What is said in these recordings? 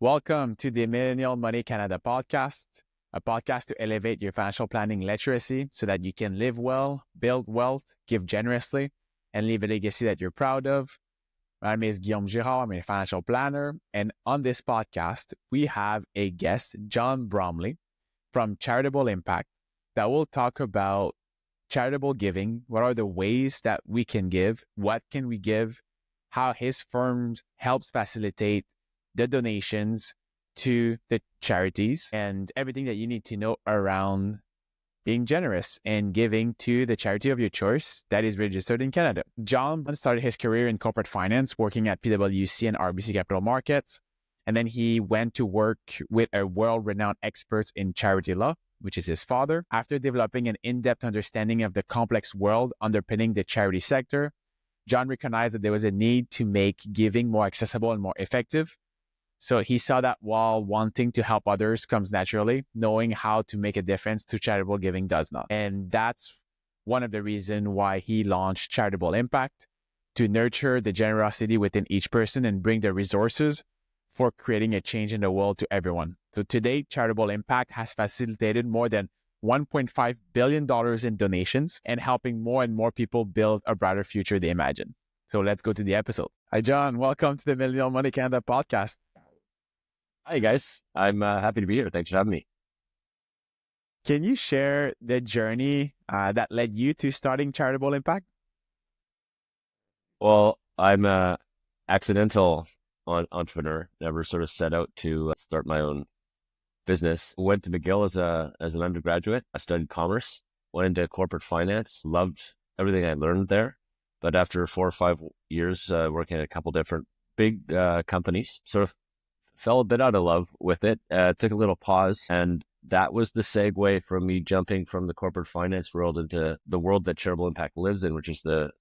Welcome to the Millennial Money Canada podcast, a podcast to elevate your financial planning literacy so that you can live well, build wealth, give generously, and leave a legacy that you're proud of. My name is Guillaume Girard. I'm a financial planner. And on this podcast, we have a guest, John Bromley from Charitable Impact, that will talk about charitable giving. What are the ways that we can give? What can we give? How his firm helps facilitate the donations to the charities and everything that you need to know around being generous and giving to the charity of your choice that is registered in Canada. John started his career in corporate finance, working at PwC and RBC Capital Markets. And then he went to work with a world-renowned expert in charity law, which is his father. After developing an in-depth understanding of the complex world underpinning the charity sector, John recognized that there was a need to make giving more accessible and more effective. So he saw that while wanting to help others comes naturally, knowing how to make a difference to charitable giving does not. And that's one of the reasons why he launched Charitable Impact, to nurture the generosity within each person and bring the resources for creating a change in the world to everyone. So today, Charitable Impact has facilitated more than $1.5 billion in donations and helping more and more people build a brighter future they imagine. So let's go to the episode. Hi, John. Welcome to the Millennial Money Canada podcast. Hi, guys. I'm happy to be here. Thanks for having me. Can you share the journey that led you to starting Charitable Impact? Well, I'm an accidental entrepreneur. Never sort of set out to start my own business. Went to McGill as an undergraduate. I studied commerce, went into corporate finance, loved everything I learned there. But after 4 or 5 years working at a couple different big companies, sort of fell a bit out of love with it, took a little pause, and that was the segue from me jumping from the corporate finance world into the world that Charitable Impact lives in, which is the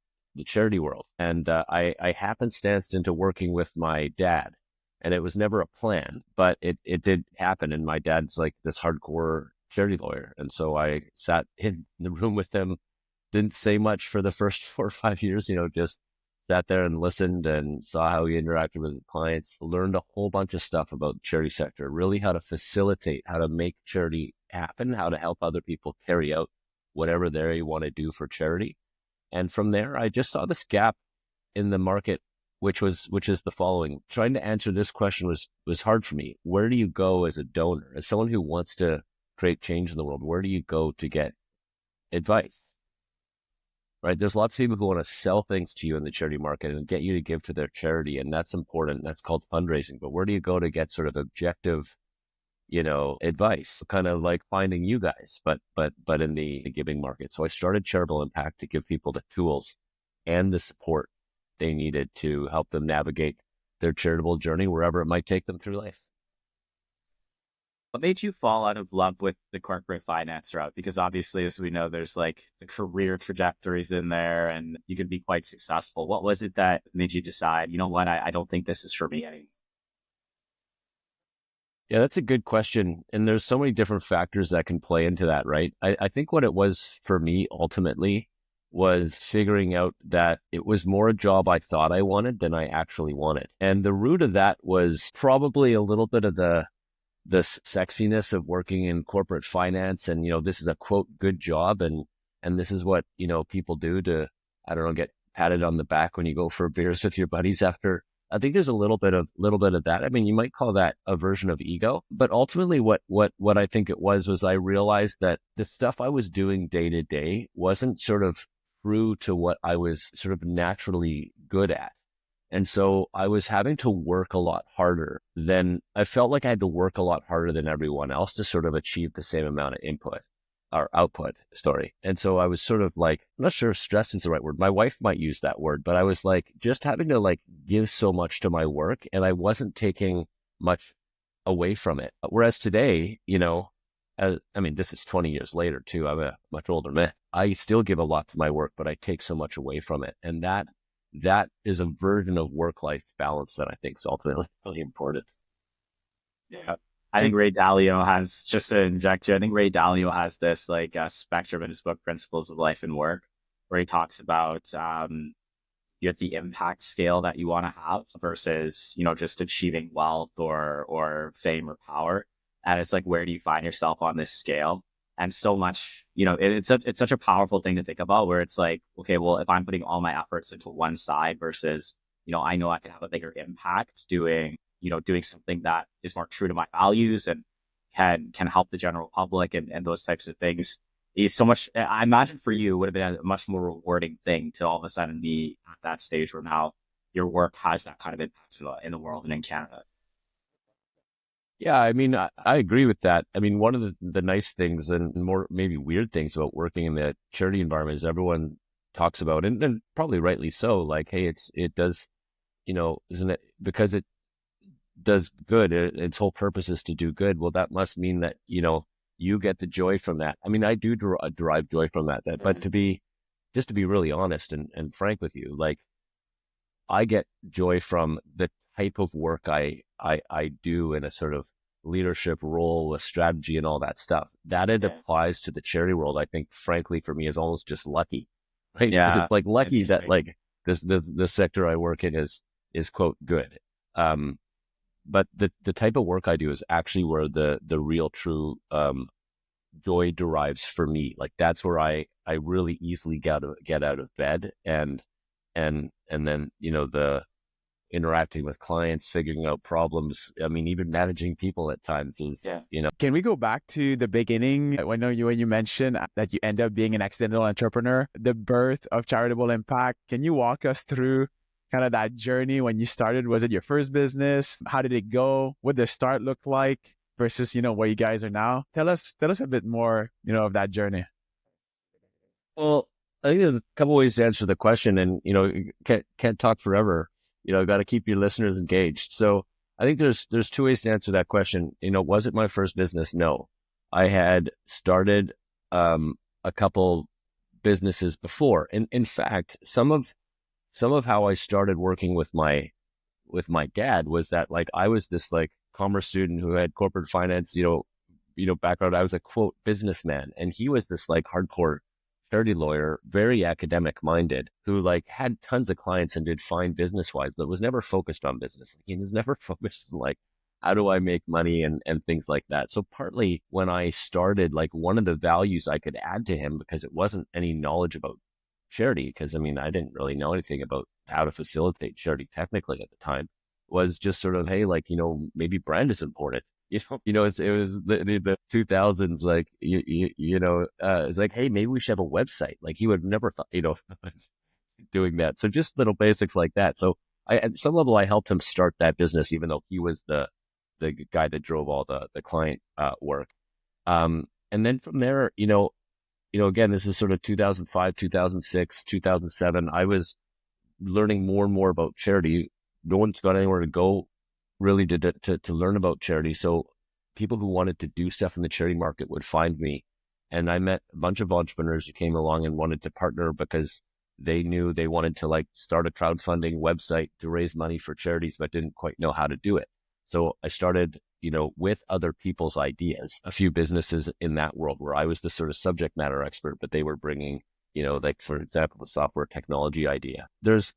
charity world. And I happenstanced into working with my dad, and it was never a plan, but it did happen. And my dad's like this hardcore charity lawyer. And so I sat in the room with him, didn't say much for the first 4 or 5 years, just sat there and listened and saw how he interacted with clients, learned a whole bunch of stuff about the charity sector, really how to facilitate, how to make charity happen, how to help other people carry out whatever they want to do for charity. And from there, I just saw this gap in the market, which is the following. Trying to answer this question was hard for me. Where do you go as a donor, as someone who wants to create change in the world? Where do you go to get advice? Right? There's lots of people who want to sell things to you in the charity market and get you to give to their charity. And that's important. That's called fundraising. But where do you go to get sort of objective, advice? Kind of like finding you guys, but in the giving market. So I started Charitable Impact to give people the tools and the support they needed to help them navigate their charitable journey wherever it might take them through life. What made you fall out of love with the corporate finance route? Because obviously, as we know, there's like the career trajectories in there and you can be quite successful. What was it that made you decide, you know what, I don't think this is for me anymore? Yeah, that's a good question. And there's so many different factors that can play into that, right? I think what it was for me ultimately was figuring out that it was more a job I thought I wanted than I actually wanted. And the root of that was probably a little bit of the sexiness of working in corporate finance. And, this is a quote, good job. And this is what, people do to, I don't know, get patted on the back when you go for beers with your buddies after. I think there's a little bit of that. I mean, you might call that a version of ego, but ultimately what I think it was I realized that the stuff I was doing day to day wasn't sort of true to what I was sort of naturally good at. And so I was having to work a lot harder than I felt like I had to work a lot harder than everyone else to sort of achieve the same amount of input or output, sorry. And so I was sort of like, I'm not sure if stress is the right word. My wife might use that word, but I was like just having to like give so much to my work and I wasn't taking much away from it. Whereas today, this is 20 years later too. I'm a much older man. I still give a lot to my work, but I take so much away from it. And that is a version of work-life balance that I think is ultimately really important. Yeah. I think Ray Dalio has, just to inject you, I think Ray Dalio has this spectrum in his book, Principles of Life and Work, where he talks about you're at the impact scale that you want to have versus, just achieving wealth or fame or power. And it's like, where do you find yourself on this scale? And so much, it's such a powerful thing to think about where it's like, okay, well, if I'm putting all my efforts into one side versus, I know I can have a bigger impact doing something that is more true to my values and can help the general public and those types of things is so much. I imagine for you it would have been a much more rewarding thing to all of a sudden be at that stage where now your work has that kind of impact in the world and in Canada. Yeah, I mean, I agree with that. I mean, one of the nice things and more maybe weird things about working in the charity environment is everyone talks about, and probably rightly so, like, hey, it does, isn't it, because it does good, its whole purpose is to do good. Well, that must mean that, you get the joy from that. I mean, I do derive joy from that, but to be really honest and frank with you, like, I get joy from the type of work I do in a sort of leadership role with strategy and all that stuff. That it applies to the charity world, I think, frankly, for me is almost just lucky, right? Because it's like lucky that like the sector I work in is quote good. But the type of work I do is actually where the real true joy derives for me. Like that's where I really easily get out of bed and then, the interacting with clients, figuring out problems. I mean, even managing people at times is, Can we go back to the beginning? I know when you mentioned that you end up being an accidental entrepreneur, the birth of Charitable Impact. Can you walk us through kind of that journey when you started? Was it your first business? How did it go? What did the start look like versus, where you guys are now? Tell us a bit more, of that journey. Well, I think there's a couple ways to answer the question, and can't talk forever. Got to keep your listeners engaged. So I think there's two ways to answer that question. Was it my first business? No, I had started a couple businesses before. And in fact, some of how I started working with my dad was that, like, I was this like commerce student who had corporate finance, background. I was a quote businessman, and he was this like hardcore charity lawyer, very academic minded, who like had tons of clients and did fine business wise, but was never focused on business. He was never focused on like, how do I make money and things like that. So partly when I started, like, one of the values I could add to him, because it wasn't any knowledge about charity, because I mean, I didn't really know anything about how to facilitate charity technically at the time, was just sort of, hey, like, maybe brand is important. It was the 2000s, like, it's like, hey, maybe we should have a website. Like, he would never thought, doing that. So just little basics like that. So at some level, I helped him start that business, even though he was the guy that drove all the client work. And then from there, again, this is sort of 2005, 2006, 2007. I was learning more and more about charity. No one's got anywhere to go really to learn about charity. So people who wanted to do stuff in the charity market would find me. And I met a bunch of entrepreneurs who came along and wanted to partner because they knew they wanted to like start a crowdfunding website to raise money for charities, but didn't quite know how to do it. So I started, with other people's ideas, a few businesses in that world where I was the sort of subject matter expert, but they were bringing, like, for example, the software technology idea. That's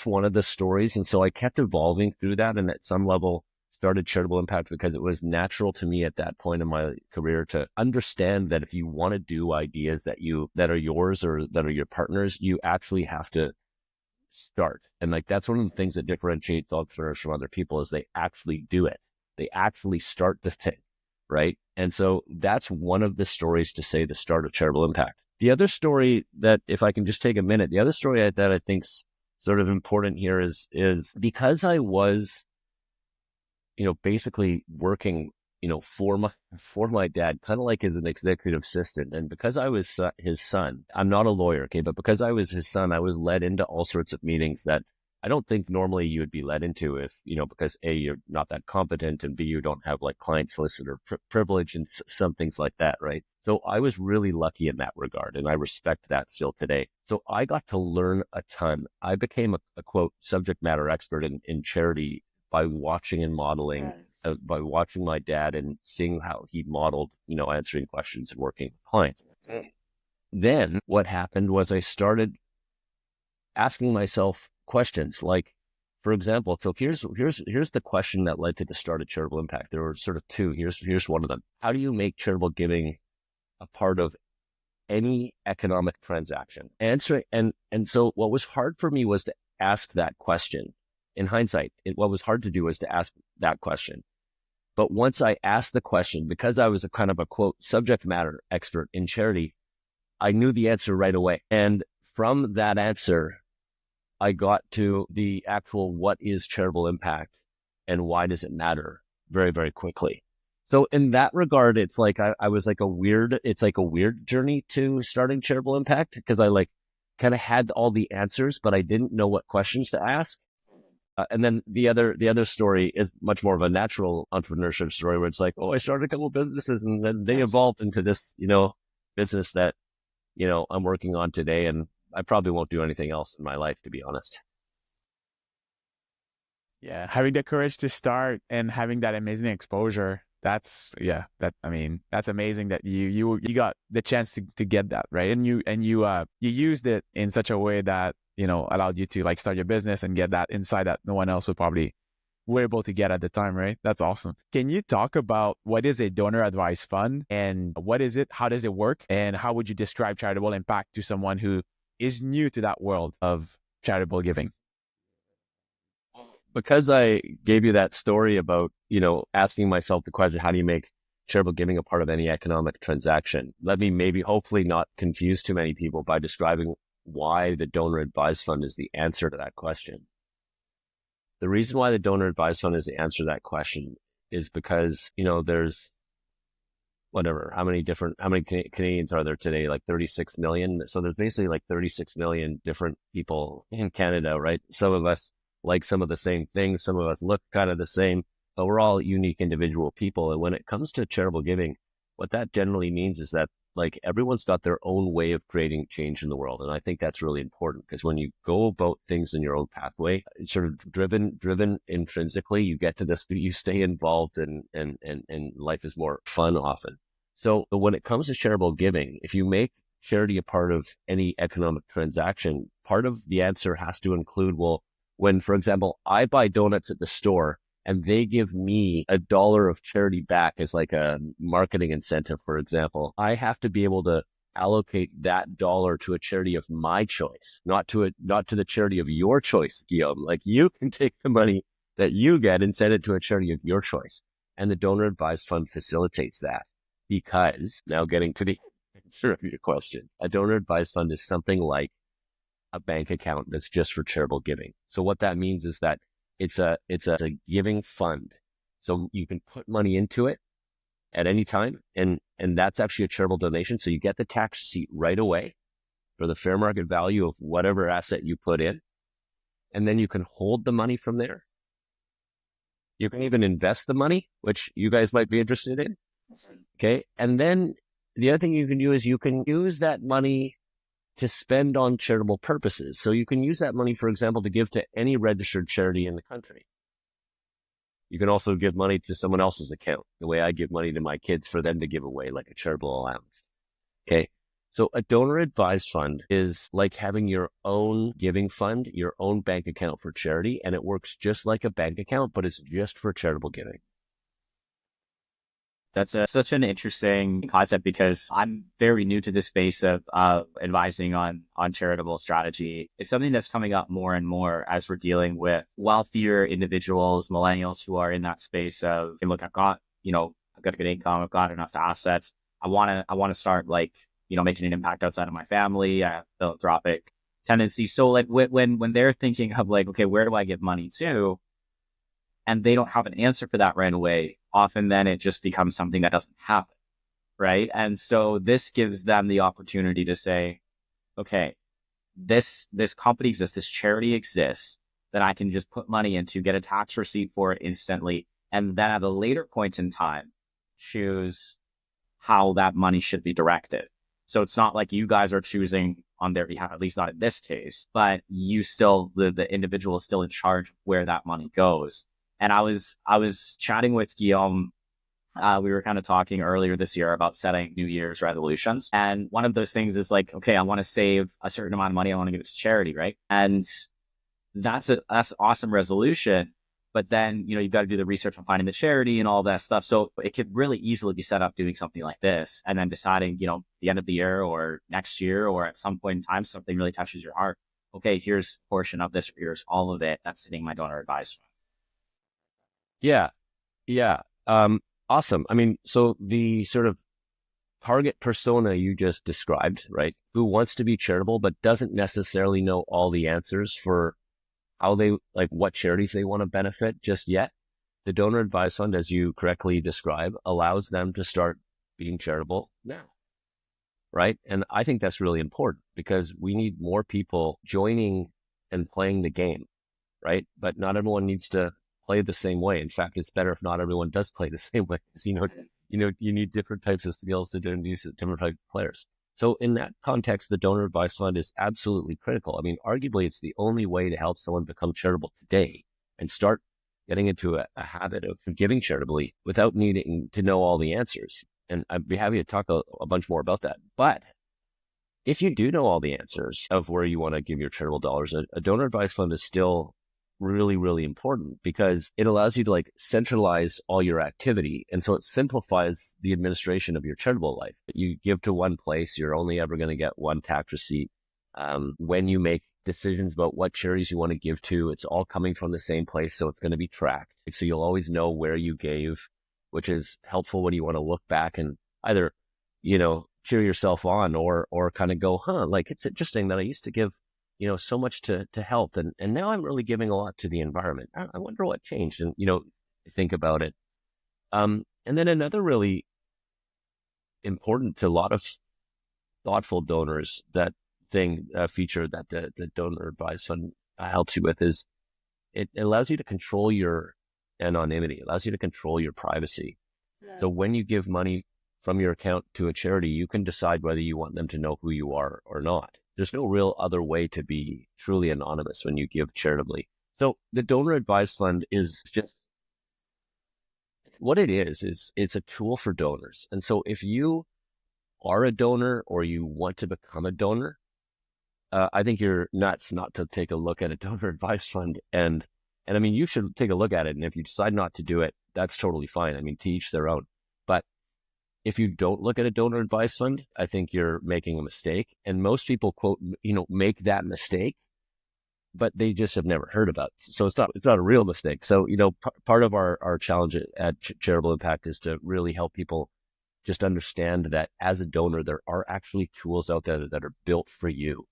one of the stories. And so I kept evolving through that. And at some level started Charitable Impact because it was natural to me at that point in my career to understand that if you want to do ideas that are yours or that are your partners, you actually have to start. And like, that's one of the things that differentiates entrepreneurs from other people is they actually do it. They actually start the thing. Right. And so that's one of the stories to say the start of Charitable Impact. The other story that, if I can just take a minute, the other story that I think's sort of important here is because I was, basically working, for my dad, kind of like as an executive assistant. And because I was his son, I'm not a lawyer. Okay. But because I was his son, I was led into all sorts of meetings that I don't think normally you would be led into if, because A, you're not that competent, and B, you don't have like client solicitor privilege and some things like that, right? So I was really lucky in that regard, and I respect that still today. So I got to learn a ton. I became a quote subject matter expert in charity by watching and modeling, by watching my dad and seeing how he modeled, answering questions and working with clients. Then what happened was I started asking myself questions like, for example, so here's the question that led to the start of Charitable Impact. There were sort of two. Here's one of them. How do you make charitable giving a part of any economic transaction? So what was hard for me was to ask that question. In hindsight, what was hard to do was to ask that question. But once I asked the question, because I was a kind of a quote subject matter expert in charity, I knew the answer right away. And from that answer, I got to the actual what is charitable impact and why does it matter very, very quickly. So in that regard, it's like I was like it's like a weird journey to starting Charitable Impact, because I like kind of had all the answers, but I didn't know what questions to ask. And then the other story is much more of a natural entrepreneurship story where it's like, oh, I started a couple of businesses and then they evolved into this, business that, I'm working on today. And I probably won't do anything else in my life, to be honest. Yeah, having the courage to start and having that amazing exposure. That's amazing that you got the chance to get that, right? And you used it in such a way that, allowed you to like start your business and get that insight that no one else would probably were able to get at the time, right? That's awesome. Can you talk about what is a donor advised fund and what is it? How does it work? And how would you describe charitable impact to someone who is new to that world of charitable giving? Because I gave you that story about, asking myself the question, how do you make charitable giving a part of any economic transaction? Let me maybe hopefully not confuse too many people by describing why the donor advised fund is the answer to that question. The reason why the donor advised fund is the answer to that question is because, there's how many Canadians are there today? Like 36 million. So there's basically like 36 million different people in Canada, right? Some of us like some of the same things. Some of us look kind of the same, but we're all unique individual people. And when it comes to charitable giving, what that generally means is that like everyone's got their own way of creating change in the world. And I think that's really important because when you go about things in your own pathway, it's sort of driven intrinsically, you get to this, you stay involved and life is more fun often. So when it comes to charitable giving, if you make charity a part of any economic transaction, part of the answer has to include, well, when, for example, I buy donuts at the store and they give me $1 of charity back as like a marketing incentive, for example, I have to be able to allocate that dollar to a charity of my choice, not to the charity of your choice, Guillaume. Like you can take the money that you get and send it to a charity of your choice. And the donor advised fund facilitates that, because now getting to the answer of your question, a donor advised fund is something like a bank account that's just for charitable giving. So what that means is that it's a giving fund. So you can put money into it at any time. And that's actually a charitable donation. So you get the tax receipt right away for the fair market value of whatever asset you put in. And then you can hold the money from there. You can even invest the money, which you guys might be interested in. Okay. And then the other thing you can do is you can use that money to spend on charitable purposes. So you can use that money, for example, to give to any registered charity in the country. You can also give money to someone else's account, the way I give money to my kids for them to give away, like a charitable allowance. Okay. So a donor advised fund is like having your own giving fund, your own bank account for charity, and it works just like a bank account, but it's just for charitable giving. That's such an interesting concept because I'm very new to this space of advising on charitable strategy. It's something that's coming up more and more as we're dealing with wealthier individuals, millennials who are in that space of, hey, look, I've got a good income, I've got enough assets. I want to start making an impact outside of my family. I have philanthropic tendencies. So like when they're thinking of like, okay, where do I give money to? And they don't have an answer for that right away. Often then it just becomes something that doesn't happen, right? And so this gives them the opportunity to say, okay, this company exists, this charity exists, that I can just put money into, get a tax receipt for it instantly, and then at a later point in time, choose how that money should be directed. So it's not like you guys are choosing on their behalf, at least not in this case, but you still, the individual is still in charge of where that money goes. And I was chatting with Guillaume We were kind of talking earlier this year about setting New Year's resolutions. And one of those things is like, okay, I want to save a certain amount of money. I want to give it to charity, right? And that's an awesome resolution. But then, you've got to do the research on finding the charity and all that stuff. So it could really easily be set up doing something like this and then deciding, the end of the year or next year or at some point in time, something really touches your heart. Okay, here's a portion of this, or here's all of it that's sitting in my donor advised fund. Yeah. Yeah. Awesome. I mean, so the sort of target persona you just described, right? Who wants to be charitable, but doesn't necessarily know all the answers for how they, like what charities they want to benefit just yet. The donor advised fund, as you correctly describe, allows them to start being charitable now, right? And I think that's really important because we need more people joining and playing the game, right? But not everyone needs to play the same way. In fact, it's better if not everyone does play the same way. You need different types of skills to use different types of players. So in that context, the donor advised fund is absolutely critical. I mean, arguably, it's the only way to help someone become charitable today and start getting into a habit of giving charitably without needing to know all the answers. And I'd be happy to talk a bunch more about that. But if you do know all the answers of where you want to give your charitable dollars, a donor advised fund is still really, really important because it allows you to centralize all your activity. And so it simplifies the administration of your charitable life. You give to one place, you're only ever going to get one tax receipt. When you make decisions about what charities you want to give to, it's all coming from the same place. So it's going to be tracked. So you'll always know where you gave, which is helpful when you want to look back and either, cheer yourself on or kind of go, it's interesting that I used to give so much to help. And now I'm really giving a lot to the environment. I wonder what changed. And, think about it. And then another really important to a lot of thoughtful donors, feature that the donor advised fund helps you with is it allows you to control your anonymity. It allows you to control your privacy. Yeah. So when you give money from your account to a charity, you can decide whether you want them to know who you are or not. There's no real other way to be truly anonymous when you give charitably. So the donor advised fund is just what it is it's a tool for donors. And so if you are a donor or you want to become a donor, I think you're nuts not to take a look at a donor advised fund. And I mean, you should take a look at it. And if you decide not to do it, that's totally fine. I mean, to each their own. But if you don't look at a donor advised fund, I think you're making a mistake. And most people quote, make that mistake, but they just have never heard about it. So it's not a real mistake. So, part of our challenge at Charitable Impact is to really help people just understand that as a donor, there are actually tools out there that are built for you,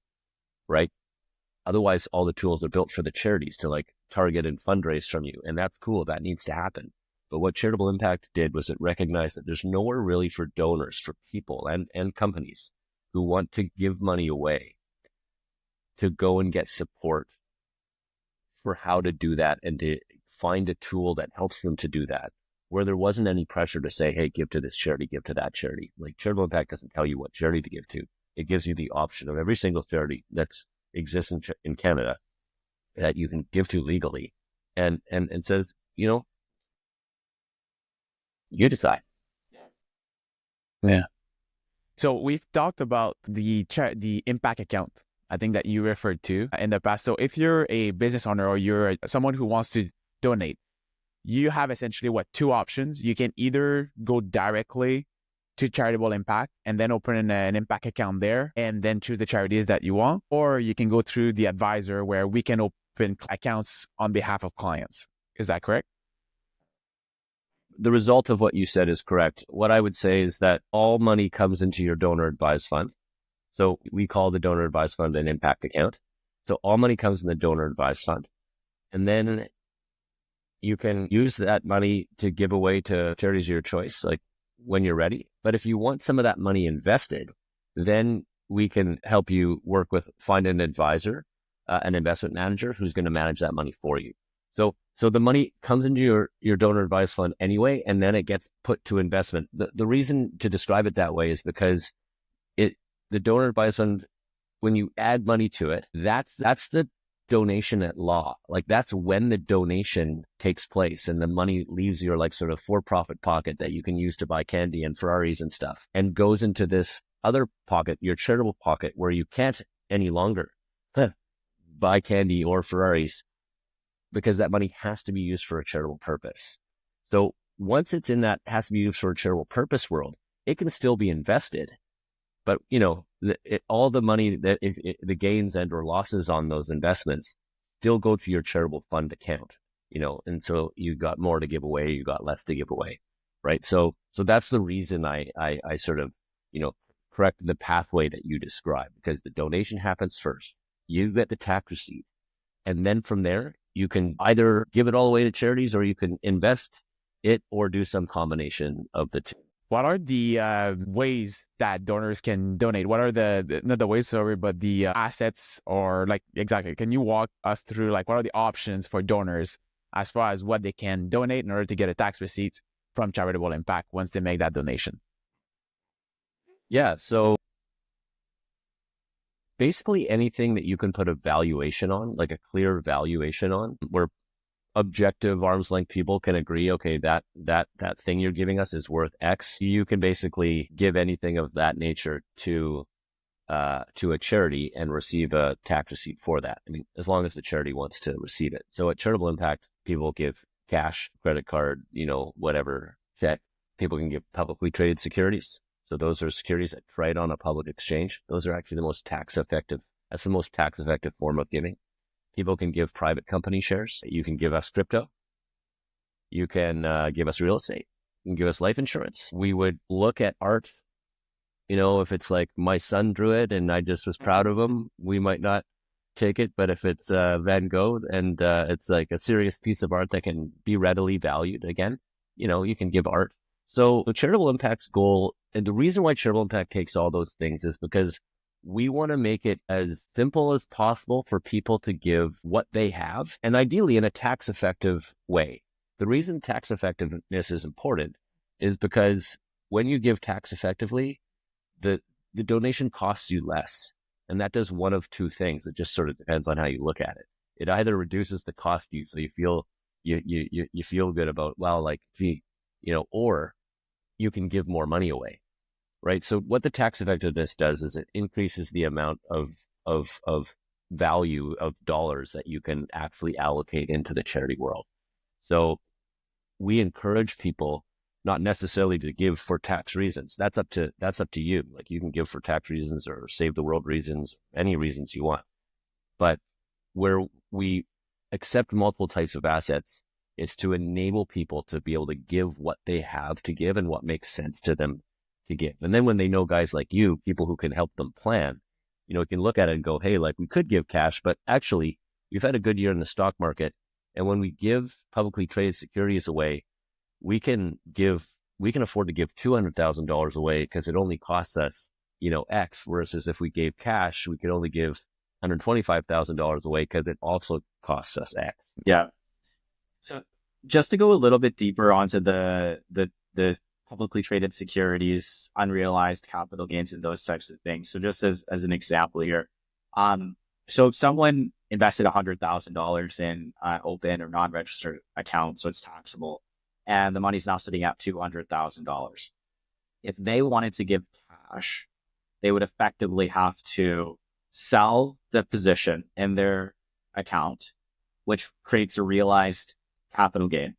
right? Otherwise, all the tools are built for the charities to target and fundraise from you. And that's cool. That needs to happen. But what Charitable Impact did was it recognized that there's nowhere really for donors, for people and companies who want to give money away to go and get support for how to do that and to find a tool that helps them to do that, where there wasn't any pressure to say, hey, give to this charity, give to that charity. Charitable Impact doesn't tell you what charity to give to. It gives you the option of every single charity that exists in Canada that you can give to legally and says, you decide. Yeah. So we've talked about the impact account, I think that you referred to in the past. So if you're a business owner or you're someone who wants to donate, you have essentially two options. You can either go directly to Charitable Impact and then open an impact account there and then choose the charities that you want, or you can go through the advisor where we can open accounts on behalf of clients. Is that correct? The result of what you said is correct. What I would say is that all money comes into your donor advised fund. So we call the donor advised fund an impact account. So all money comes in the donor advised fund. And then you can use that money to give away to charities of your choice, when you're ready. But if you want some of that money invested, then we can help you find an advisor, an investment manager who's going to manage that money for you. So the money comes into your donor advised fund anyway, and then it gets put to investment. The reason to describe it that way is because the donor advised fund, when you add money to it, that's the donation at law. Like that's when the donation takes place and the money leaves your like sort of for-profit pocket that you can use to buy candy and Ferraris and stuff and goes into this other pocket, your charitable pocket, where you can't any longer buy candy or Ferraris because that money has to be used for a charitable purpose. So once it's in that has to be used for a charitable purpose world, it can still be invested. But, you know, all the money that the gains and or losses on those investments still go to your charitable fund account, you know, and so you got more to give away, you got less to give away, right? So that's the reason I sort of, you know, correct the pathway that you described, because the donation happens first, you get the tax receipt, and then from there, you can either give it all away to charities or you can invest it or do some combination of the two. What are the ways that donors can donate? What are not the ways, sorry, but the assets or like, exactly, can you walk us through like what are the options for donors as far as what they can donate in order to get a tax receipt from Charitable Impact once they make that donation? Yeah, so basically anything that you can put a valuation on, like a clear valuation on, where objective arm's length people can agree, okay, that thing you're giving us is worth X. You can basically give anything of that nature to a charity and receive a tax receipt for that. I mean, as long as the charity wants to receive it. So at Charitable Impact, people give cash, credit card, you know, whatever, check. People can give publicly traded securities. So those are securities that trade on a public exchange. Those are actually the most tax effective. That's the most tax effective form of giving. People can give private company shares. You can give us crypto. You can give us real estate. You can give us life insurance. We would look at art. You know, if it's like my son drew it and I just was proud of him, we might not take it. But if it's Van Gogh and it's like a serious piece of art that can be readily valued, again, you know, you can give art. So the Charitable Impact's goal, and the reason why Charitable Impact takes all those things is because we want to make it as simple as possible for people to give what they have, and ideally in a tax effective way. The reason tax effectiveness is important is because when you give tax effectively, the donation costs you less. And that does one of two things. It just sort of depends on how you look at it. It either reduces the cost to you, so you feel you feel good about, well, like, gee, you know, or you can give more money away. Right. So what the tax effectiveness does is it increases the amount of value of dollars that you can actually allocate into the charity world. So we encourage people not necessarily to give for tax reasons. That's up to you. Like you can give for tax reasons or save the world reasons, any reasons you want. But where we accept multiple types of assets, it's to enable people to be able to give what they have to give and what makes sense to them to give. And then when they know guys like you, people who can help them plan, you know, can look at it and go, hey, like we could give cash, but actually we've had a good year in the stock market. And when we give publicly traded securities away, we can afford to give $200,000 away because it only costs us, you know, X, versus if we gave cash, we could only give $125,000 away because it also costs us X. Yeah. So just to go a little bit deeper onto the publicly traded securities, unrealized capital gains, and those types of things. So just as an example here, so if someone invested $100,000 in open or non-registered account, so it's taxable, and the money's now sitting at $200,000. If they wanted to give cash, they would effectively have to sell the position in their account, which creates a realized capital gain.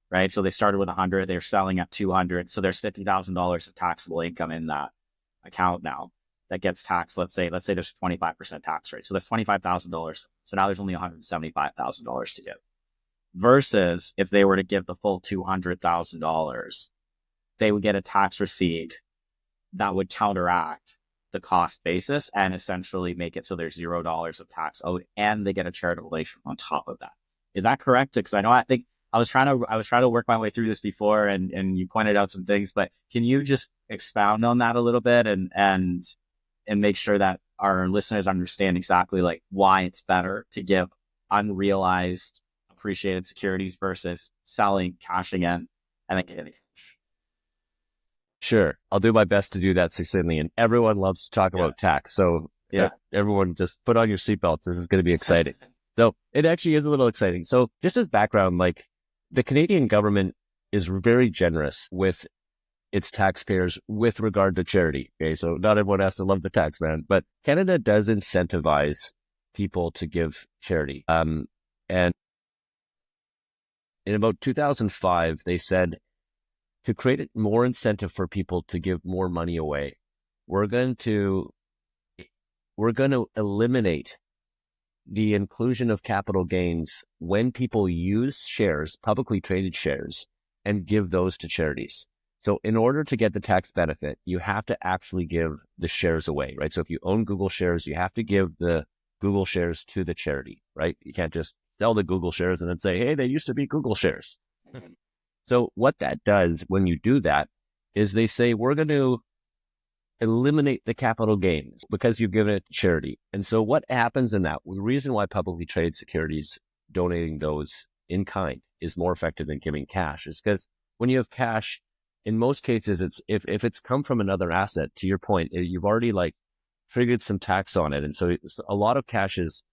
Right. So they started with 100, they're selling at 200. So there's $50,000 of taxable income in that account now that gets taxed. Let's say there's 25% tax rate. So that's $25,000. So now there's only $175,000 to give. Versus if they were to give the full $200,000, they would get a tax receipt that would counteract the cost basis and essentially make it so there's $0 of tax owed, and they get a charitable donation on top of that. Is that correct? Because I think I was trying to work my way through this before, and you pointed out some things, but can you just expound on that a little bit and make sure that our listeners understand exactly like why it's better to give unrealized appreciated securities versus selling, cashing in, and then getting cash? Sure. I'll do my best to do that succinctly. And everyone loves to talk about tax. So everyone just put on your seatbelts. This is going to be exciting. So it actually is a little exciting. So just as background, like the Canadian government is very generous with its taxpayers with regard to charity. Okay. So not everyone has to love the tax man, but Canada does incentivize people to give charity. And in about 2005, they said to create more incentive for people to give more money away, we're going to eliminate the inclusion of capital gains when people use shares, publicly traded shares, and give those to charities. So in order to get the tax benefit, you have to actually give the shares away, right? So if you own Google shares, you have to give the Google shares to the charity, right? You can't just sell the Google shares and then say, hey, they used to be Google shares. So what that does when you do that is they say, we're going to eliminate the capital gains because you've given it to charity. And so what happens in that, the reason why publicly traded securities, donating those in kind is more effective than giving cash is because when you have cash, in most cases, it's if it's come from another asset, to your point, you've already like triggered some tax on it. And so a lot of cash is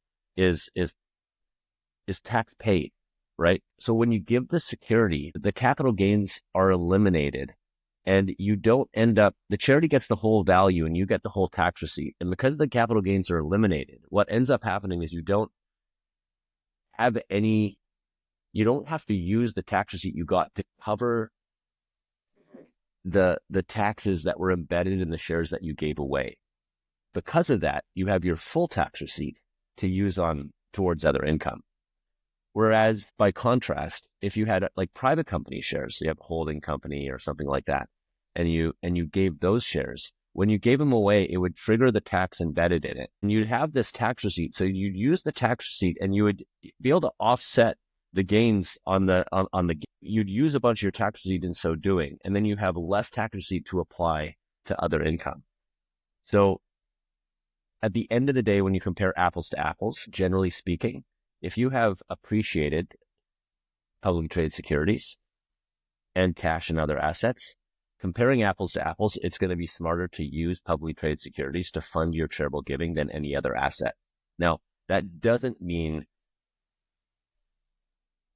tax paid, right? So when you give the security, the capital gains are eliminated. And you don't end up, the charity gets the whole value and you get the whole tax receipt. And because the capital gains are eliminated, what ends up happening is you don't have to use the tax receipt you got to cover the taxes that were embedded in the shares that you gave away. Because of that, you have your full tax receipt to use towards other income. Whereas by contrast, if you had like private company shares, so you have a holding company or something like that, and you gave those shares, when you gave them away, it would trigger the tax embedded in it. And you'd have this tax receipt. So you'd use the tax receipt and you would be able to offset the gains you'd use a bunch of your tax receipt in so doing. And then you have less tax receipt to apply to other income. So at the end of the day, when you compare apples to apples, generally speaking, if you have appreciated publicly traded securities and cash and other assets, comparing apples to apples, it's going to be smarter to use publicly traded securities to fund your charitable giving than any other asset. Now, that doesn't mean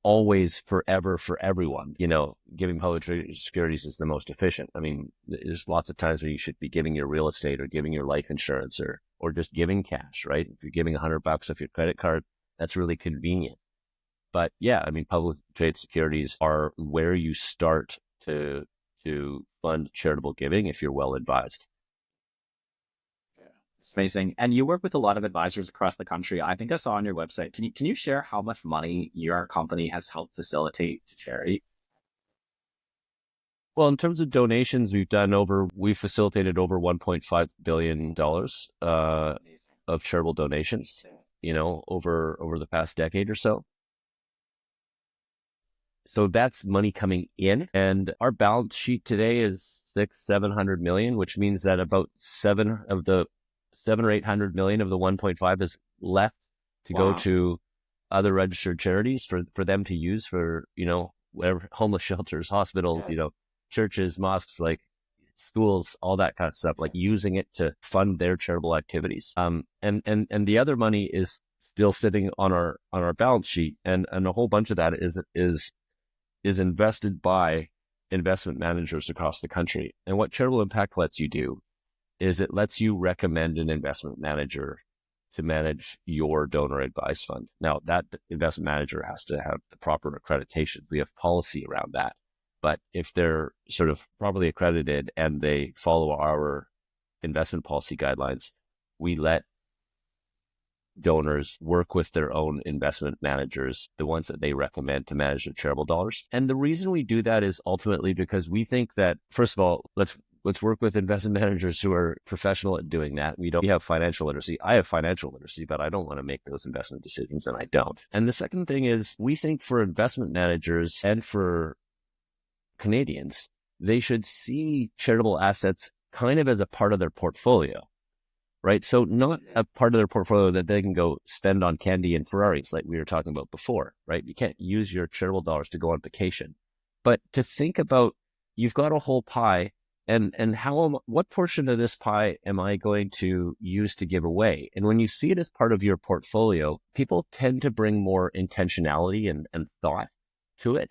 always forever for everyone. Giving publicly traded securities is the most efficient. I mean, there's lots of times where you should be giving your real estate or giving your life insurance or just giving cash, right? If you're giving $100 off your credit card, that's really convenient. But yeah, I mean, publicly traded securities are where you start to fund charitable giving if you're well advised. It's amazing. And you work with a lot of advisors across the country. I think I saw on your website. Can you share how much money your company has helped facilitate to charity? Well, in terms of donations, we've facilitated over $1.5 billion of charitable donations, over the past decade or so. So that's money coming in, and our balance sheet today is $700 million, which means that about 7 or 800 million of the 1.5 is left to go to other registered charities for them to use for, whatever, homeless shelters, hospitals, churches, mosques, like schools, all that kind of stuff, like using it to fund their charitable activities. And the other money is still sitting on our balance sheet, and a whole bunch of that is invested by investment managers across the country. And what Charitable Impact lets you do is it lets you recommend an investment manager to manage your donor advised fund. Now, that investment manager has to have the proper accreditation. We have policy around that. But if they're sort of properly accredited and they follow our investment policy guidelines, we let donors work with their own investment managers, the ones that they recommend to manage their charitable dollars. And the reason we do that is ultimately because we think that, first of all, let's work with investment managers who are professional at doing that. We have financial literacy. I have financial literacy, but I don't want to make those investment decisions, and I don't. And the second thing is, we think for investment managers and for Canadians, they should see charitable assets kind of as a part of their portfolio, right? So not a part of their portfolio that they can go spend on candy and Ferraris like we were talking about before, right? You can't use your charitable dollars to go on vacation. But to think about, you've got a whole pie And what portion of this pie am I going to use to give away? And when you see it as part of your portfolio, people tend to bring more intentionality and thought to it.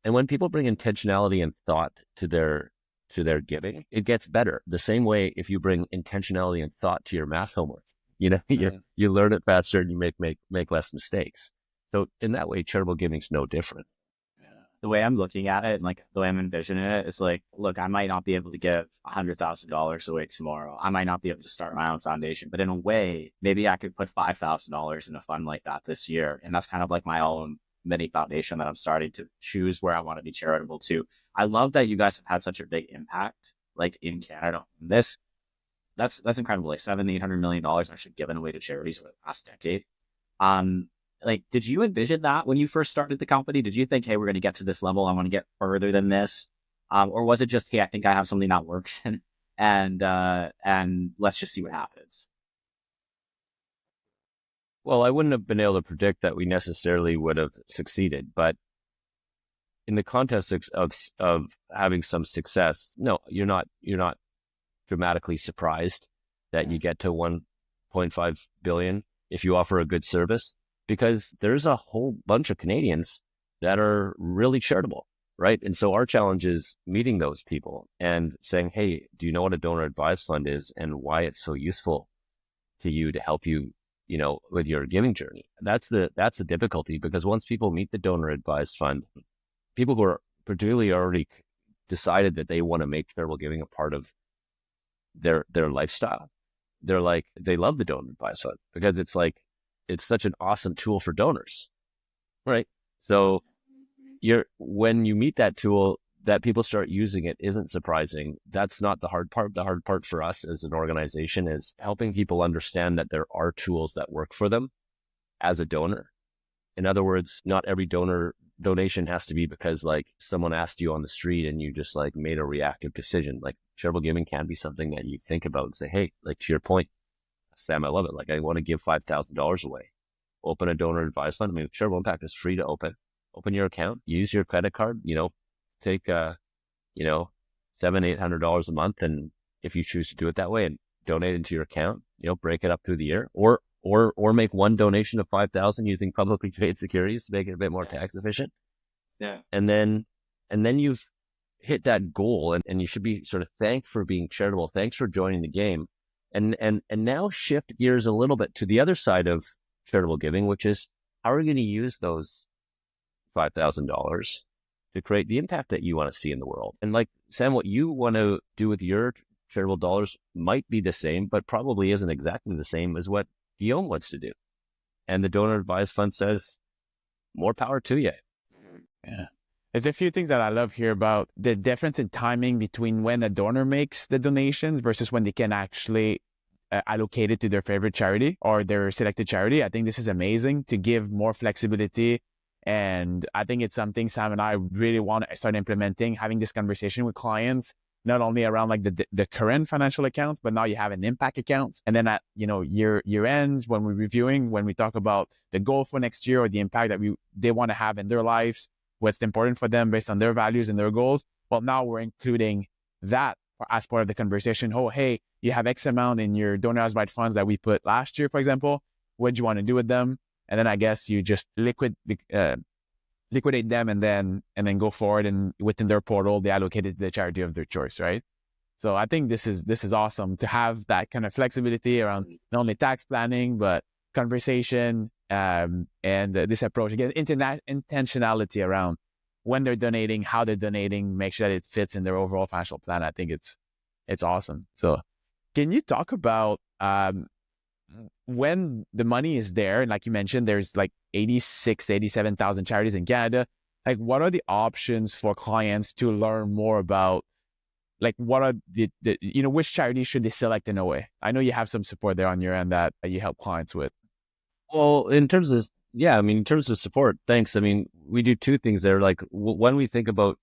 And when people bring intentionality and thought to their giving, it gets better. The same way if you bring intentionality and thought to your math homework, you learn it faster and you make less mistakes. So in that way, charitable giving is no different. The way I'm looking at it and like the way I'm envisioning it is like, look, I might not be able to give $100,000 away tomorrow. I might not be able to start my own foundation, but in a way, maybe I could put $5,000 in a fund like that this year. And that's kind of like my own mini foundation that I'm starting to choose where I want to be charitable to. I love that you guys have had such a big impact, like in Canada. That's incredible. Like $700-800 million actually given away to charities over the past decade. Like, did you envision that when you first started the company? Did you think, hey, we're going to get to this level, I want to get further than this? Or was it just, hey, I think I have something that works and let's just see what happens? Well, I wouldn't have been able to predict that we necessarily would have succeeded, but in the context of having some success, no, you're not dramatically surprised that you get to 1.5 billion if you offer a good service, because there's a whole bunch of Canadians that are really charitable, right? And so our challenge is meeting those people and saying, hey, do you know what a donor advised fund is and why it's so useful to you to help you, with your giving journey? That's the difficulty, because once people meet the donor advised fund, people who are particularly already decided that they want to make charitable giving a part of their lifestyle, they love the donor advised fund because it's such an awesome tool for donors, right? So when you meet that tool, that people start using it isn't surprising. That's not the hard part. The hard part for us as an organization is helping people understand that there are tools that work for them as a donor. In other words, not every donation has to be because like someone asked you on the street and you just like made a reactive decision. Like charitable giving can be something that you think about and say, hey, like to your point, Sam, I love it. Like I want to give $5,000 away. Open a donor advised fund. I mean, Charitable Impact is free to open. Open your account, use your credit card, take, $700-800 a month. And if you choose to do it that way and donate into your account, break it up through the year or make one donation of 5,000 using publicly traded securities to make it a bit more tax efficient. Yeah. And then you've hit that goal and you should be sort of thanked for being charitable. Thanks for joining the game. And now shift gears a little bit to the other side of charitable giving, which is how are you going to use those $5,000 to create the impact that you want to see in the world? And like Sam, what you want to do with your charitable dollars might be the same, but probably isn't exactly the same as what Guillaume wants to do. And the donor advised fund says, more power to you. Yeah. There's a few things that I love here about the difference in timing between when a donor makes the donations versus when they can actually allocate it to their favorite charity or their selected charity. I think this is amazing to give more flexibility. And I think it's something Sam and I really want to start implementing, having this conversation with clients, not only around like the current financial accounts, but now you have an impact account. And then at, year ends, when we're reviewing, when we talk about the goal for next year or the impact that they want to have in their lives, what's important for them based on their values and their goals. Well, now we're including that as part of the conversation. Oh, hey, you have X amount in your donor advised funds that we put last year, for example. What do you want to do with them? And then I guess you just liquidate them and then go forward, and within their portal, they allocate it to the charity of their choice, right? So I think this is awesome to have that kind of flexibility around not only tax planning, but conversation and this approach. Again, intentionality around when they're donating, how they're donating, make sure that it fits in their overall financial plan. I think it's awesome. So can you talk about when the money is there, and like you mentioned, there's like 87,000 charities in Canada, like what are the options for clients to learn more about, like what are the which charities should they select in a way? I know you have some support there on your end that you help clients with. Well, in terms of support, thanks. I mean, we do two things there. Like when we think about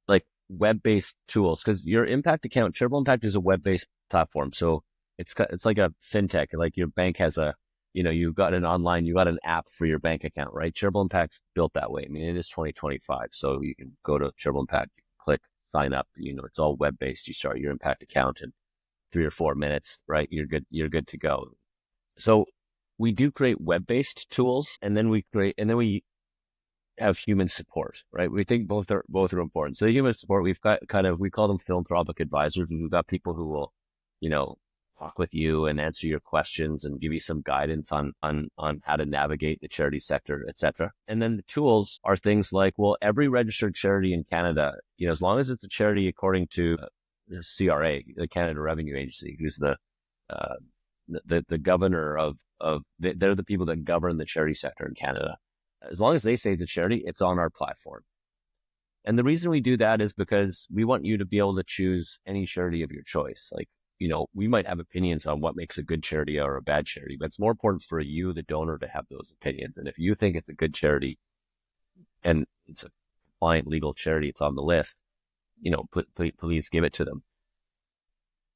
like web-based tools, because your impact account, Charitable Impact is a web-based platform. So it's like a fintech, like your bank has you've got an app for your bank account, right? Charitable Impact's built that way. I mean, it is 2025. So you can go to Charitable Impact, you can click sign up. It's all web-based. You start your impact account in 3 or 4 minutes, right? You're good to go. So we do create web-based tools, and then we have human support, right? We think both are important. So the human support, we've got we call them philanthropic advisors. We've got people who will, talk with you and answer your questions and give you some guidance on how to navigate the charity sector, et cetera. And then the tools are things like, well, every registered charity in Canada, as long as it's a charity according to the CRA, the Canada Revenue Agency, who's the governor they're the people that govern the charity sector in Canada. As long as they say it's a charity, it's on our platform. And the reason we do that is because we want you to be able to choose any charity of your choice. Like, we might have opinions on what makes a good charity or a bad charity, but it's more important for you, the donor, to have those opinions. And if you think it's a good charity and it's a compliant legal charity, it's on the list, please give it to them.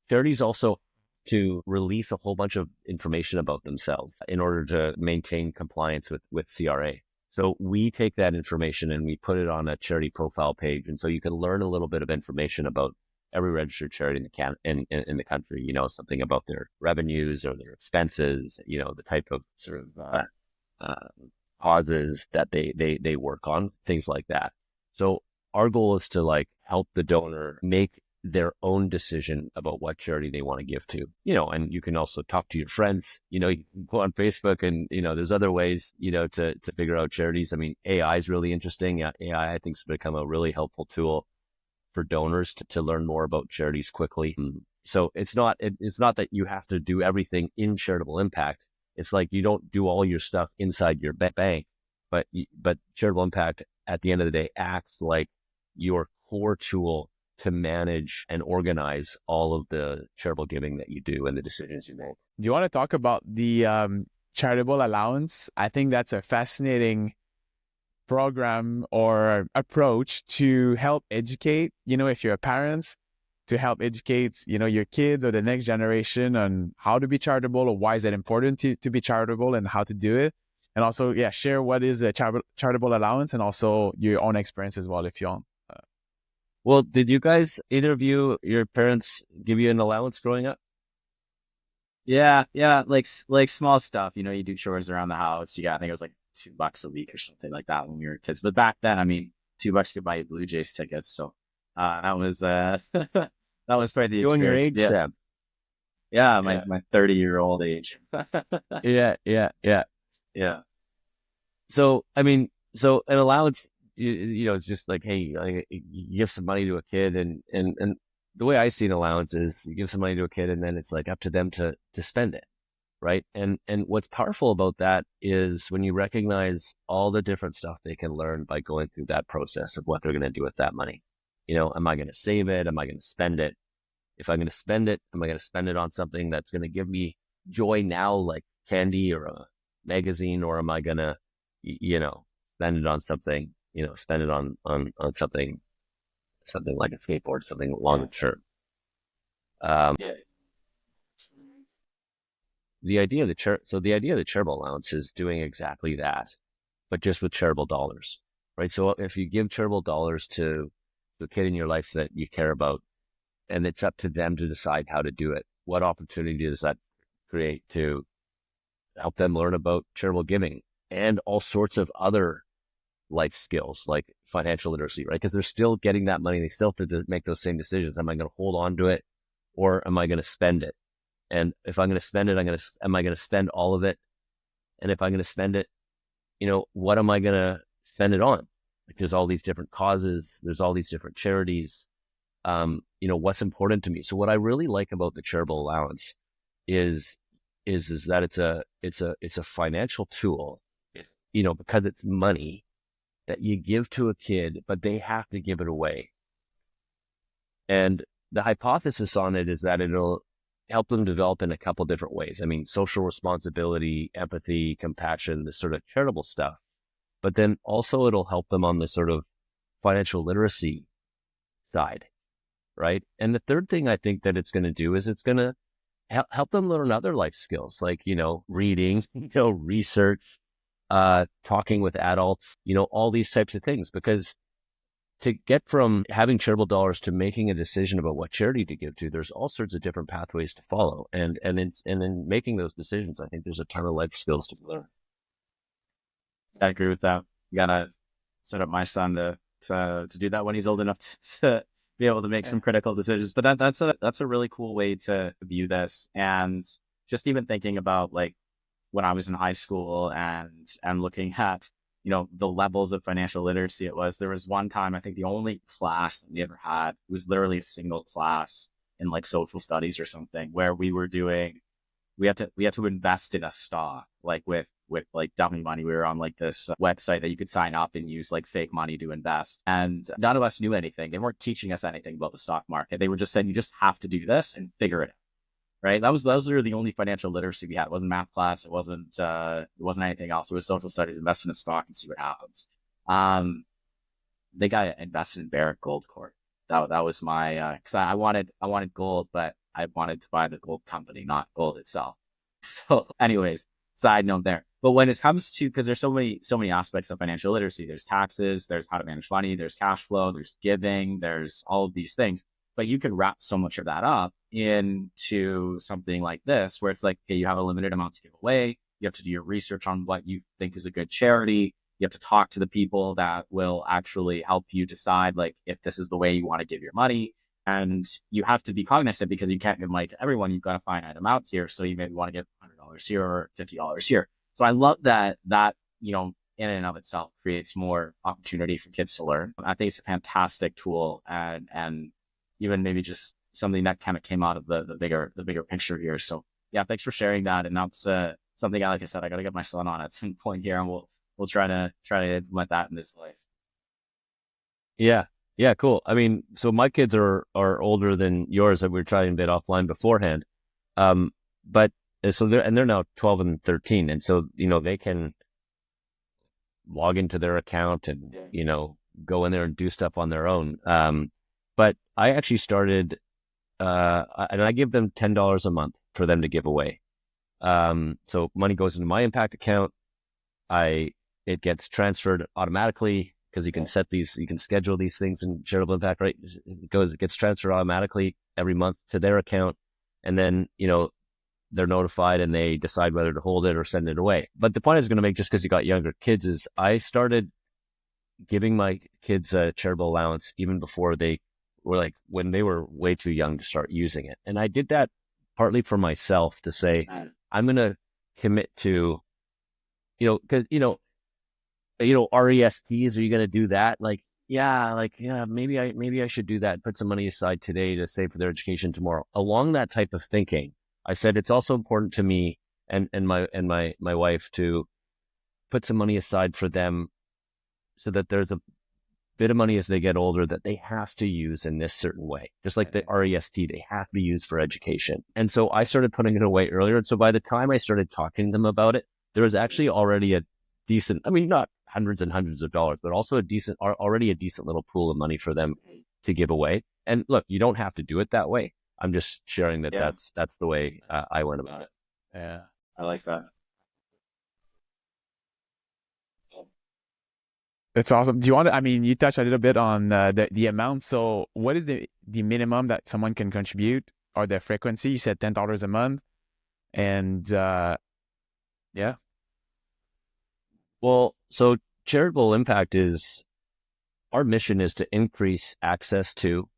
Charities also to release a whole bunch of information about themselves in order to maintain compliance with CRA. So we take that information and we put it on a charity profile page. And so you can learn a little bit of information about every registered charity in the country, something about their revenues or their expenses, the type of sort of causes that they work on, things like that. So our goal is to help the donor make their own decision about what charity they want to give to, and you can also talk to your friends, you can go on Facebook and, there's other ways, to figure out charities. I mean, AI is really interesting. AI, I think, has become a really helpful tool for donors to learn more about charities quickly. So it's not that you have to do everything in Charitable Impact. It's like you don't do all your stuff inside your bank, but Charitable Impact at the end of the day acts like your core tool to manage and organize all of the charitable giving that you do and the decisions you make. Do you want to talk about the Charitable Allowance? I think that's a fascinating program or approach to help educate, if you're parents, to help educate, your kids or the next generation on how to be charitable or why is it important to be charitable and how to do it. And also, share what is a charitable allowance and also your own experience as well, if you want. Well, did you guys, either of you, your parents give you an allowance growing up? Yeah. Like small stuff, you do chores around the house. I think it was like $2 a week or something like that when we were kids. But back then, I mean, $2 could buy you Blue Jays tickets. So, that was, that was probably the experience. Doing your age, Sam. Yeah. My 30-year-old age. Yeah. So, I mean, an allowance, it's just like, hey, you give some money to a kid and the way I see an allowance is you give some money to a kid and then it's like up to them to spend it. Right. And what's powerful about that is when you recognize all the different stuff they can learn by going through that process of what they're going to do with that money. Am I going to save it? Am I going to spend it? If I'm going to spend it, am I going to spend it on something that's going to give me joy now, like candy or a magazine, or am I going to, spend it on something, spend it on something like a skateboard, something longer term. The idea of the charitable allowance is doing exactly that, but just with charitable dollars, right? So if you give charitable dollars to a kid in your life that you care about, and it's up to them to decide how to do it, what opportunity does that create to help them learn about charitable giving and all sorts of other life skills like financial literacy, right? Because they're still getting that money. They still have to make those same decisions. Am I going to hold on to it or am I going to spend it? And if I'm going to spend it, am I going to spend all of it? And if I'm going to spend it, what am I going to spend it on? Like there's all these different causes. There's all these different charities. What's important to me. So what I really like about the charitable allowance is that it's a financial tool, because it's money that you give to a kid, but they have to give it away. And the hypothesis on it is that it'll help them develop in a couple different ways. I mean, social responsibility, empathy, compassion, this sort of charitable stuff. But then also it'll help them on the sort of financial literacy side, right? And the third thing I think that it's going to do is it's going to help them learn other life skills like, reading, research, talking with adults, all these types of things. Because to get from having charitable dollars to making a decision about what charity to give to, there's all sorts of different pathways to follow. And in making those decisions, I think there's a ton of life skills to learn. I agree with that. You gotta set up my son to do that when he's old enough to be able to make some critical decisions. But that's a really cool way to view this. And just even thinking about like when I was in high school and looking at, you know, the levels of financial literacy there was one time, I think the only class that we ever had was literally a single class in like social studies or something, where we had to invest in a stock, like with like dummy money. We were on like this website that you could sign up and use like fake money to invest. And none of us knew anything. They weren't teaching us anything about the stock market. They were just saying, you just have to do this and figure it out. Right. Those were the only financial literacy we had. It wasn't math class. It wasn't anything else. It was social studies, invest in a stock and see what happens. The guy invested in Barrick Gold Corp. That was my, cause I wanted gold, but I wanted to buy the gold company, not gold itself. So anyways, side note there. But when it comes to, cause there's so many aspects of financial literacy, there's taxes, there's how to manage money, there's cash flow, there's giving, there's all of these things. But you can wrap so much of that up into something like this, where it's like, okay, you have a limited amount to give away. You have to do your research on what you think is a good charity. You have to talk to the people that will actually help you decide, like, if this is the way you want to give your money. And you have to be cognizant, because you can't give money to everyone. You've got a finite amount here. So you maybe want to give $100 here or $50 here. So I love that, you know, in and of itself creates more opportunity for kids to learn. I think it's a fantastic tool, and even maybe just something that kind of came out of the bigger picture here. So yeah, thanks for sharing that. And that's something, like I said, I got to get my son on at some point here, and we'll try to implement that in his life. Yeah, cool. I mean, so my kids are older than yours, that we were trying a bit offline beforehand. But so they're now 12 and 13. And so, you know, they can log into their account and, you know, go in there and do stuff on their own. But I actually started, and I give them $10 a month for them to give away. So money goes into my impact account. It gets transferred automatically, because you can you can schedule these things in Charitable Impact, right? It gets transferred automatically every month to their account. And then, you know, they're notified and they decide whether to hold it or send it away. But the point I was going to make, just because you got younger kids, is I started giving my kids a charitable allowance even before they were like, when they were way too young to start using it. And I did that partly for myself, to say, I'm going to commit to, you know, because, RESPs, are you going to do that? Maybe I should do that. Put some money aside today to save for their education tomorrow. Along that type of thinking, I said, it's also important to me and my wife to put some money aside for them, so that there's a bit of money as they get older that they have to use in this certain way. Just like the REST, they have to be used for education. And so I started putting it away earlier. And so by the time I started talking to them about it, there was actually already a decent, I mean, not hundreds and hundreds of dollars, but also already a decent little pool of money for them to give away. And look, you don't have to do it that way. I'm just sharing that that's the way I went about it. Yeah, I like that. That's awesome. Do you want to, I mean, you touched a little bit on the amount. So what is the minimum that someone can contribute, or the frequency? You said $10 a month. And yeah. Well, so Charitable Impact our mission is to increase access to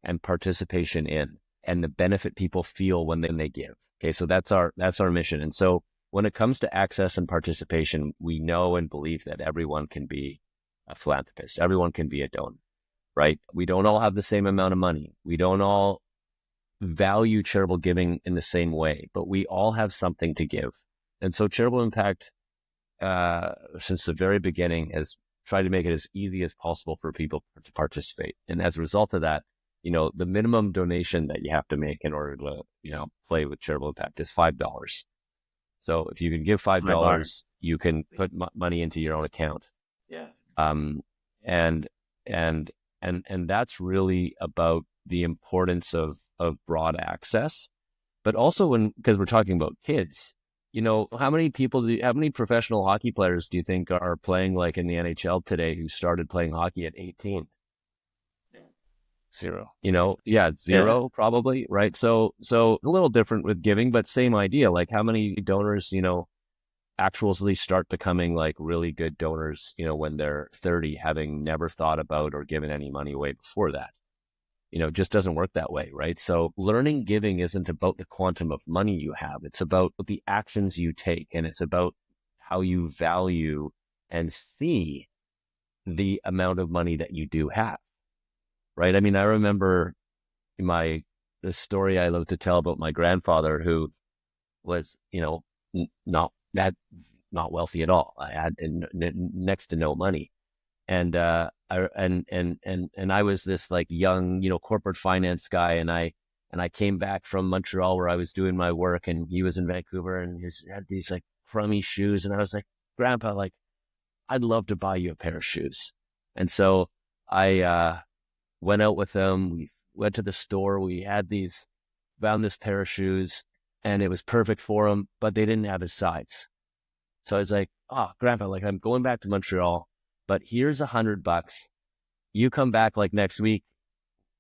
and participation in, and the benefit people feel when they give. Okay, so that's our mission. And so when it comes to access and participation, we know and believe that everyone can be a philanthropist. Everyone can be a donor, right? We don't all have the same amount of money. We don't all value charitable giving in the same way, but we all have something to give. And so Charitable Impact, since the very beginning, has tried to make it as easy as possible for people to participate. And as a result of that, you know, the minimum donation that you have to make in order to, you know, play with Charitable Impact is $5. So if you can give $5, you can put money into your own account. Yeah. And that's really about the importance of broad access, but also because we're talking about kids, you know, how many professional hockey players do you think are playing like in the NHL today who started playing hockey at 18? Zero. Zero probably, right? So a little different with giving, but same idea. Like how many donors, actually start becoming like really good donors, when they're 30, having never thought about or given any money away before that. It just doesn't work that way, right? So learning giving isn't about the quantum of money you have. It's about the actions you take, and it's about how you value and see the amount of money that you do have, right? I mean, I remember the story I love to tell about my grandfather, who was, not wealthy at all. I had next to no money. And I was this like young, corporate finance guy. And I came back from Montreal where I was doing my work, and he was in Vancouver, and he had these like crummy shoes. And I was like, Grandpa, like, I'd love to buy you a pair of shoes. And so I went out with him. We went to the store. We found this pair of shoes, and it was perfect for him, but they didn't have his size. So I was like, oh, Grandpa, like, I'm going back to Montreal, but here's $100. You come back like next week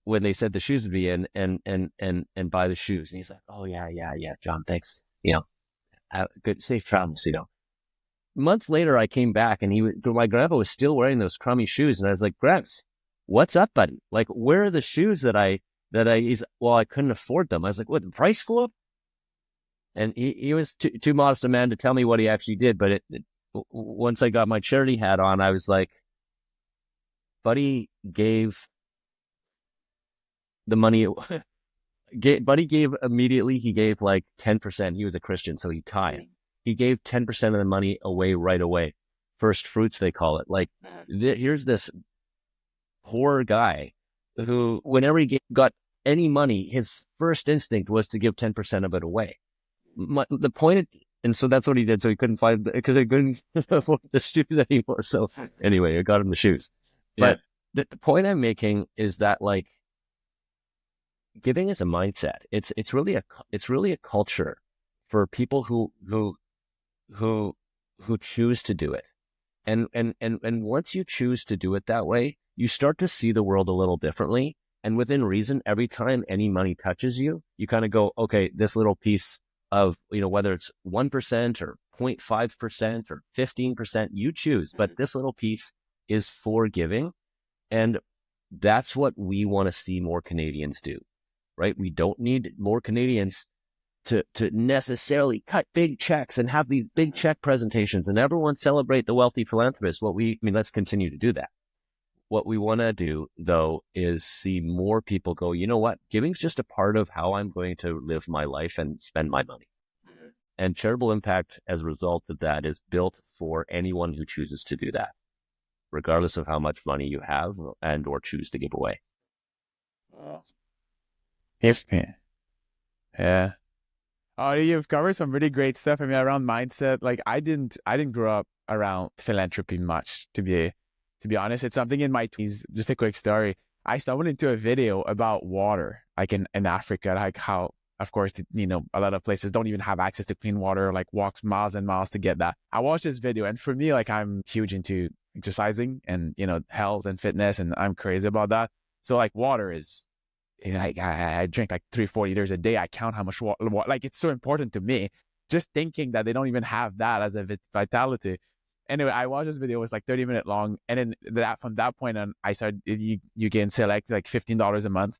when they said the shoes would be in, and buy the shoes. And he's like, oh yeah, John, thanks. Good, safe travels, Months later, I came back, and my grandpa was still wearing those crummy shoes. And I was like, Gramps, what's up, buddy? Like, where are the shoes well, I couldn't afford them. I was like, what, the price flew up? And he was too modest a man to tell me what he actually did. But once I got my charity hat on, I was like, Buddy gave the money. Buddy gave immediately. He gave like 10%. He was a Christian, so he tithed. He gave 10% of the money away right away. First fruits, they call it. Like, here's this poor guy who, whenever he got any money, his first instinct was to give 10% of it away. The point, and so that's what he did. So he couldn't because he couldn't afford the shoes anymore. So anyway, I got him the shoes. But the point I'm making is that, like, giving is a mindset. It's really a culture for people who choose to do it. And once you choose to do it that way, you start to see the world a little differently. And within reason, every time any money touches you, you kind of go, okay, this little piece of, whether it's 1% or 0.5% or 15%, you choose, but this little piece is for giving. And that's what we want to see more Canadians do, right? We don't need more Canadians to necessarily cut big checks and have these big check presentations and everyone celebrate the wealthy philanthropist. Let's continue to do that. What we want to do, though, is see more people go, you know what? Giving's just a part of how I'm going to live my life and spend my money. And Charitable Impact, as a result of that, is built for anyone who chooses to do that, regardless of how much money you have and or choose to give away. Yeah. Oh, you've covered some really great stuff. I mean, around mindset. Like, I didn't grow up around philanthropy much, to be honest. It's something in my 20s. Just a quick story. I stumbled into a video about water, like in Africa, like how, of course, a lot of places don't even have access to clean water, like walks miles and miles to get that. I watched this video, and for me, like, I'm huge into exercising and, health and fitness, and I'm crazy about that. So, like, water is, I drink like 3-4 liters a day. I count how much water, like, it's so important to me. Just thinking that they don't even have that as a vitality. Anyway, I watched this video. It was like 30-minute long. And then from that point on, I started, you can select like $15 a month.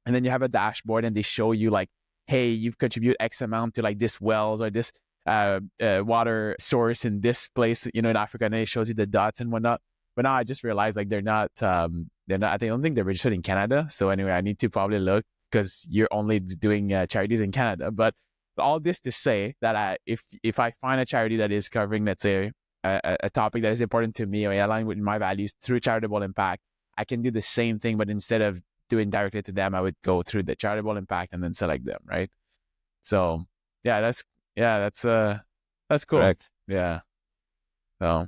And then you have a dashboard, and they show you like, hey, you've contributed X amount to like this wells or this water source in this place, in Africa. And it shows you the dots and whatnot. But now I just realized, like, they're not, I don't think they're registered in Canada. So anyway, I need to probably look, because you're only doing charities in Canada. But all this to say that if I find a charity that is covering, let's say, a topic that is important to me or align with my values through Charitable Impact, I can do the same thing, but instead of doing directly to them, I would go through the Charitable Impact and then select them, right? So that's cool. Correct. Yeah. So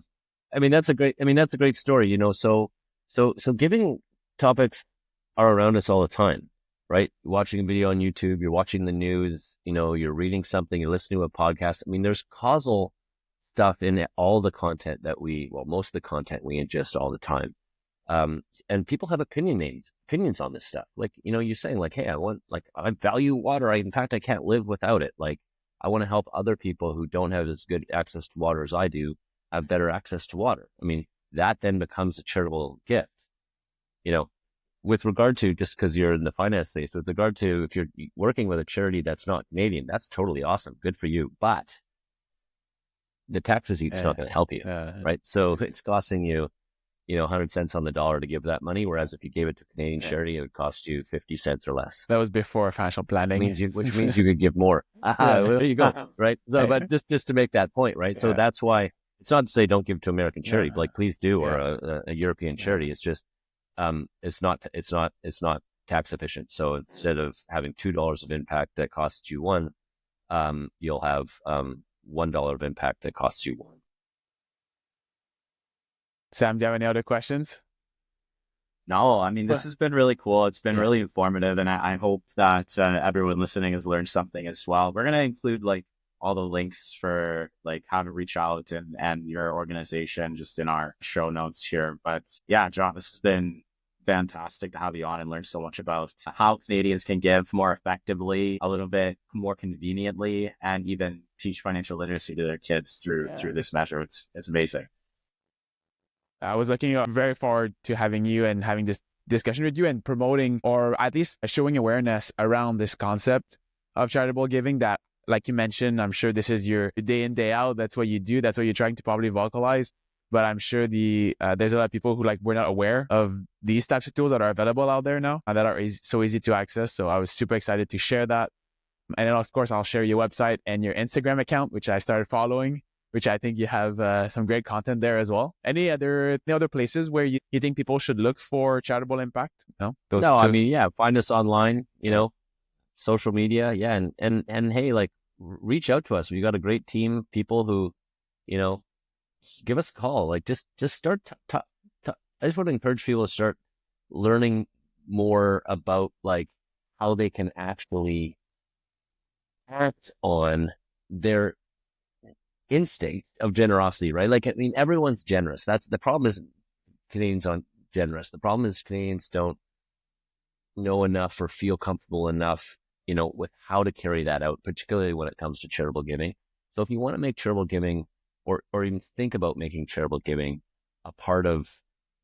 that's a great story, So giving topics are around us all the time, right? You're watching a video on YouTube, you're watching the news, you're reading something, you're listening to a podcast. There's causal stuff in all the content most of the content we ingest all the time. And people have opinions on this stuff. Like, you're saying like, hey, I value water. In fact, I can't live without it. Like, I want to help other people who don't have as good access to water as I do have better access to water. I mean, that then becomes a charitable gift, with regard to, just because you're in the finance space, with regard to if you're working with a charity that's not Canadian, that's totally awesome. Good for you. But the tax receipt's not going to help you, right? So it's costing you, 100 cents on the dollar to give that money. Whereas if you gave it to a Canadian charity, it would cost you 50 cents or less. That was before financial planning. Which means you could give more. Well, there you go. Right. So, but just to make that point, right? So that's why it's not to say don't give to American charity, like please do, or a European charity. It's just, it's not tax efficient. So instead of having $2 of impact that costs you one, you'll have, $1 of impact that costs you one. Sam, do you have any other questions? No, I mean, this has been really cool. It's been really informative, and I hope that everyone listening has learned something as well. We're going to include like all the links for like how to reach out and your organization just in our show notes here. But yeah, John, this has been fantastic to have you on and learn so much about how Canadians can give more effectively, a little bit more conveniently, and even teach financial literacy to their kids through this measure. It's amazing. I was looking very forward to having you and having this discussion with you and promoting, or at least showing awareness around this concept of charitable giving that, like you mentioned, I'm sure this is your day in, day out. That's what you do. That's what you're trying to probably vocalize. But I'm sure there's a lot of people who we're not aware of these types of tools that are available out there now and that are so easy to access. So I was super excited to share that. And then, of course, I'll share your website and your Instagram account, which I started following, which I think you have some great content there as well. Any other places where you think people should look for Charitable Impact? No, I mean, find us online, social media. Yeah. And hey, like reach out to us. We got a great team, people who, give us a call. Like just start. I just want to encourage people to start learning more about like how they can actually act on their instinct of generosity, right? Like, I mean, everyone's generous. That's the problem. Is Canadians aren't generous. The problem is Canadians don't know enough or feel comfortable enough, with how to carry that out, particularly when it comes to charitable giving. So if you want to make charitable giving or even think about making charitable giving a part of,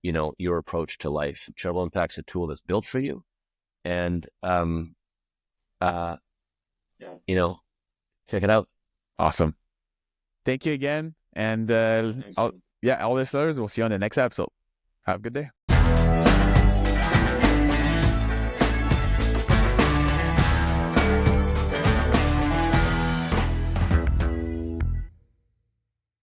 your approach to life, Charitable Impact's a tool that's built for you. And, check it out. Awesome. Thank you again. And all listeners, we'll see you on the next episode. Have a good day.